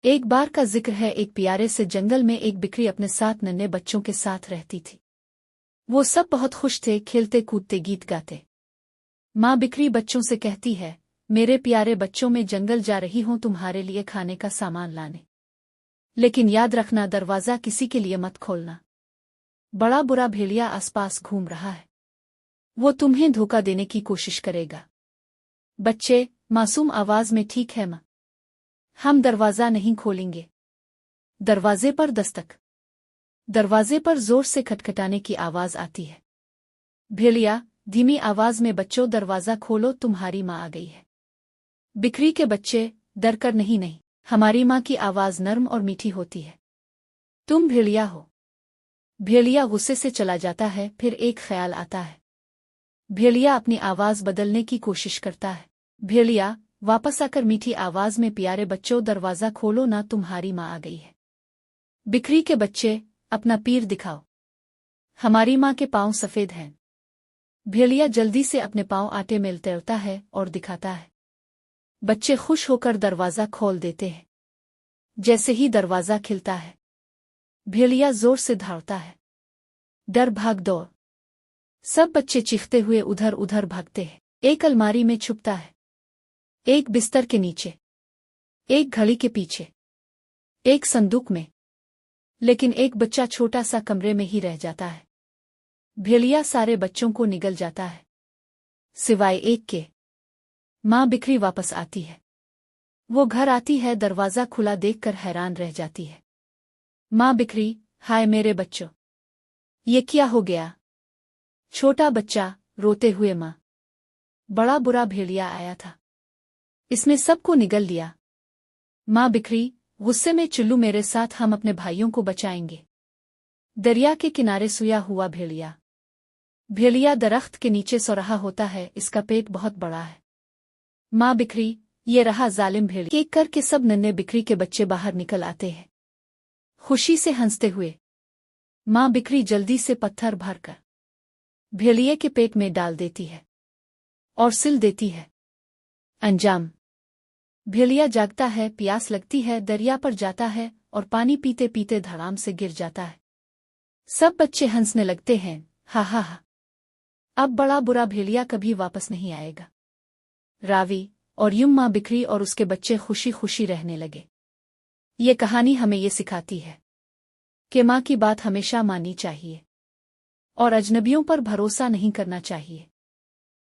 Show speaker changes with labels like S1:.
S1: एक बार का जिक्र है, एक प्यारे से जंगल में एक बिक्री अपने 7 नन्हे बच्चों के साथ रहती थी। वो सब बहुत खुश थे, खेलते कूदते गीत गाते। माँ बिक्री बच्चों से कहती है, मेरे प्यारे बच्चों, मैं जंगल जा रही हूँ तुम्हारे लिए खाने का सामान लाने, लेकिन याद रखना दरवाज़ा किसी के लिए मत खोलना। बड़ा बुरा भेड़िया आसपास घूम रहा है, वो तुम्हें धोखा देने की कोशिश करेगा। बच्चे मासूम आवाज में, ठीक है माँ, हम दरवाज़ा नहीं खोलेंगे। दरवाजे पर दस्तक। दरवाजे पर जोर से खटखटाने की आवाज आती है। भेड़िया धीमी आवाज में, बच्चों दरवाज़ा खोलो, तुम्हारी माँ आ गई है। बिक्री के बच्चे डर कर, नहीं नहीं, हमारी माँ की आवाज नर्म और मीठी होती है। तुम भेड़िया हो। भेड़िया गुस्से से चला जाता है। फिर एक ख्याल आता है। भेड़िया अपनी आवाज बदलने की कोशिश करता है। भेड़िया वापस आकर मीठी आवाज में, प्यारे बच्चों दरवाज़ा खोलो ना, तुम्हारी माँ आ गई है। बिक्री के बच्चे, अपना पीर दिखाओ, हमारी माँ के पाँव सफ़ेद हैं। भेड़िया जल्दी से अपने पाँव आटे में तैरता है और दिखाता है। बच्चे खुश होकर दरवाज़ा खोल देते हैं। जैसे ही दरवाज़ा खिलता है, भेड़िया जोर से दौड़ता है। डर भाग दौड़। सब बच्चे चीखते हुए उधर उधर भागते हैं। एक अलमारी में छुपता है, एक बिस्तर के नीचे, एक घड़ी के पीछे, एक संदूक में। लेकिन एक बच्चा छोटा सा कमरे में ही रह जाता है। भेड़िया सारे बच्चों को निगल जाता है, सिवाय एक के। माँ बिक्री वापस आती है। वो घर आती है, दरवाज़ा खुला देखकर हैरान रह जाती है। माँ बिक्री, हाय मेरे बच्चों, ये क्या हो गया? छोटा बच्चा रोते हुए, माँ, बड़ा बुरा भेड़िया आया था, इसमें सबको निगल लिया। माँ बिक्री गुस्से में, चिल्लू मेरे साथ, हम अपने भाइयों को बचाएंगे। दरिया के किनारे सोया हुआ भेड़िया। भेड़िया दरख्त के नीचे सो रहा होता है, इसका पेट बहुत बड़ा है। माँ बिक्री, ये रहा जालिम भेड़िया। एक करके सब नन्हे बिक्री के बच्चे बाहर निकल आते हैं, खुशी से हंसते हुए। माँ बिक्री जल्दी से पत्थर भरकर भेड़िए के पेट में डाल देती है और सिल देती है। अंजाम, भेड़िया जागता है, प्यास लगती है, दरिया पर जाता है और पानी पीते पीते धड़ाम से गिर जाता है। सब बच्चे हंसने लगते हैं, हा हा हा, अब बड़ा बुरा भेड़िया कभी वापस नहीं आएगा। रावी और यूं माँ बिक्री और उसके बच्चे खुशी खुशी रहने लगे। ये कहानी हमें ये सिखाती है कि माँ की बात हमेशा माननी चाहिए और अजनबियों पर भरोसा नहीं करना चाहिए।